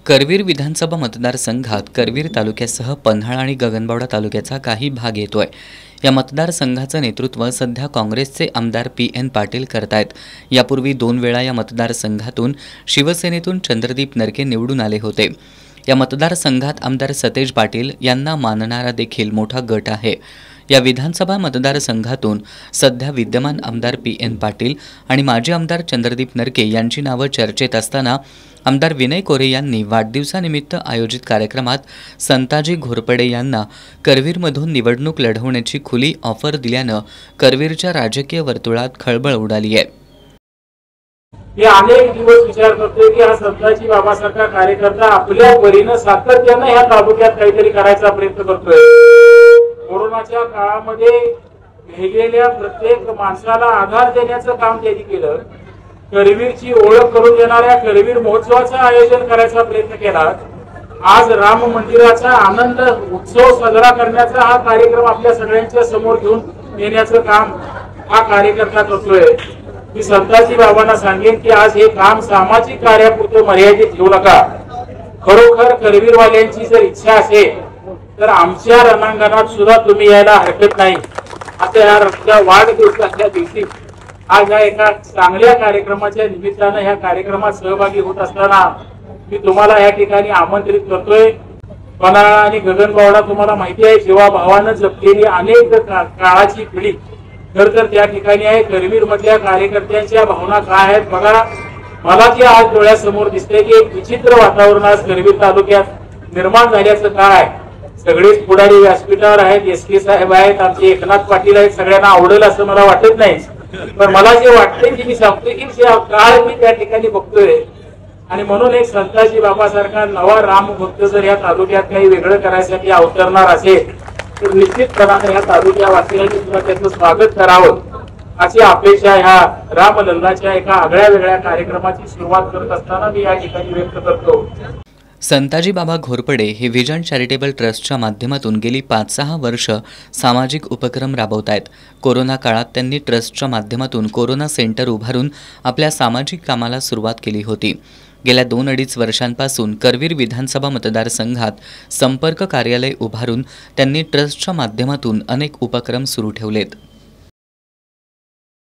करवीर विधानसभा मतदारसंघात करवीर तालुक्यासह पन्हाळा आणि गगनबावडा तालुक्याचा काही भाग येतोय। या मतदारसंघाचं नेतृत्व सध्या काँग्रेसचे आमदार पी.एन. पाटील करतायत। यापूर्वी 2 वेळा या मतदारसंघातून शिवसेनेतून चंद्रदीप नरके निवडून आले होते। या मतदारसंघात आमदार सतेज पाटील यांना मानणारा देखील मोठा गट आहे। या विधानसभा मतदारसंघातून सध्या विद्यमान आमदार पी.एन. पाटील आणि माजी आमदार चंद्रदीप नरके यांची नावं चर्चेत असताना आमदार विनय कोरे यांनी वाढदिवसानिमित्त आयोजित कार्यक्रमात संताजी घोरपडे यांना करवीरमधून निवडणूक लढवण्याची खुली ऑफर दिल्यानं करवीरच्या राजकीय वर्तुळात खळबळ उडाली आहे। मी अनेक दिवस विचार करतोय की हा संताजी बाबासारखा कार्यकर्ता आपल्या परीने सातत्याने ह्या तालुक्यात काहीतरी करायचा प्रयत्न करतोय। कोरोनाच्या काळामध्ये भेटलेल्या प्रत्येक माणसाला आधार देण्याचं काम त्यांनी केलं। करवीरची ओळख करून देणाऱ्या करवीर महोत्सवाचं आयोजन करायचा प्रयत्न केला। आज राम मंदिराचा आनंद उत्सव साजरा करण्याचा हा कार्यक्रम आपल्या सगळ्यांच्या समोर घेऊन येण्याचं काम हा कार्यकर्ता करतोय। मी संताजी बाबांना सांगेन की आज हे काम सामाजिक कार्यापुरतं मर्यादित ठेवू नका। खरोखर करवीरवाल्यांची जर इच्छा असेल तर आमच्या रणांगणात सुद्धा तुम्ही यायला हरकत नाही। आता या वाढदिवसाच्या दिवशी आज या एका चांगल्या कार्यक्रमाच्या निमित्तानं ह्या कार्यक्रमात सहभागी होत असताना मी तुम्हाला या ठिकाणी आमंत्रित करतोय। पन्हाळा आणि गगनबावडा तुम्हाला माहिती आहे जीवाभावानं जपलेली अनेक काळाची पिढी खर तर त्या ठिकाणी आहे। करवीर मधल्या कार्यकर्त्यांच्या भावना काय आहेत बघा। मला जे आज डोळ्यासमोर दिसतंय की एक विचित्र वातावरण आज करवीर तालुक्यात निर्माण झाल्याचं काय। सगळेच पुढारी व्यासपीठावर आहेत, एस.के. साहेब आहेत, आमचे एकनाथ पाटील आहेत, सगळ्यांना आवडेल असं मला वाटत नाही। पण मला जे वाटतंय की मी सांगतोय की काळ मी त्या ठिकाणी बघतोय आणि म्हणून एक संताजी बाबासारखा नवा राम भक्त जर या तालुक्यात काही वेगळं करायसाठी अवतरणार असेल तर निश्चितपणाने या तालुक्यावासियांनी सुद्धा त्याचं स्वागत करावं अशी अपेक्षा ह्या रामलल्लाच्या एका आगळ्या वेगळ्या कार्यक्रमाची सुरुवात करत असताना मी या ठिकाणी व्यक्त करतो। संताजी बाबा घोरपडे हे व्हिजन चॅरिटेबल ट्रस्टच्या माध्यमातून गेली 5-6 वर्ष सामाजिक उपक्रम राबवतायत। कोरोना काळात त्यांनी ट्रस्टच्या माध्यमातून कोरोना सेंटर उभारून आपल्या सामाजिक कामाला सुरुवात केली होती। गेल्या 2-2.5 वर्षांपासून करवीर विधानसभा मतदारसंघात संपर्क कार्यालय उभारून त्यांनी ट्रस्टच्या माध्यमातून अनेक उपक्रम सुरू ठेवलेत।